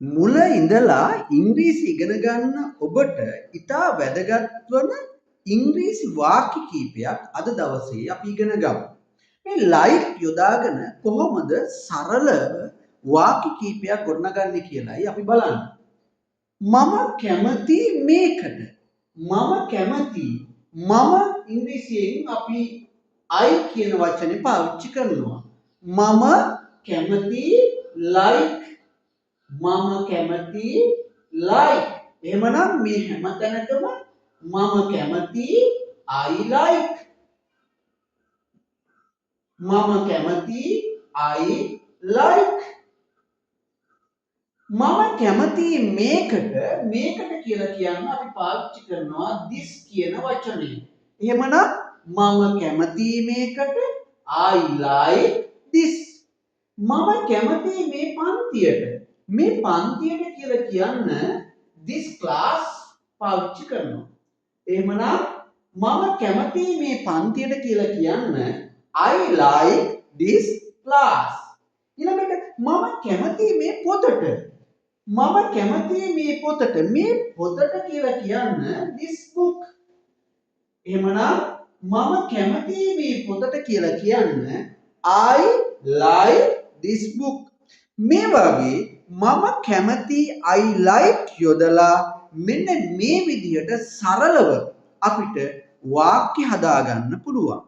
මුල ඉඳලා ඉංග්‍රීසි ඉගෙන ගන්න ඔබට ඉතා වැදගත් වන ඉංග්‍රීසි වාක්‍ය කීපයක් අද දවසේ අපි ඉගෙන ගමු. මේ ලයික් යොදාගෙන කොහොමද සරලව වාක්‍ය කීපයක් ගොඩනගන්නේ කියලායි අපි බලන්නේ. මම කැමති මේකට. මම කැමති. මම ඉංග්‍රීසියෙන් අපි I කියන වචනේ පාවිච්චි කරනවා. මම කැමති like. මම කැමති like. එහෙමනම් මේ හැම තැනකම මම කැමති I like. මම කැමති I like. මම කැමති මේකට කියලා කියන්න අපි පාවිච්චි කරනවා this කියන වචනේ. එහෙමනම් මම කැමති මේකට I like this. මම කැමති මේ පන්තියට. මේ පන්තියට කියලා කියන්න this class පාවිච්චි කරනවා. එහෙමනම් මම කැමති මේ පන්තියට කියලා කියන්න I like this class. ඊළඟට මම කැමති මේ පොතට. මම කැමති මේ පොතට. මේ පොතට කියලා කියන්න this book. එහෙමනම් මම කැමති මේ පොතට කියලා කියන්න I like this book. මේ වගේ මම කැමති I like යොදලා මෙන්න මේ විදිහට සරලව අපිට වාක්‍ය හදාගන්න පුළුවන්.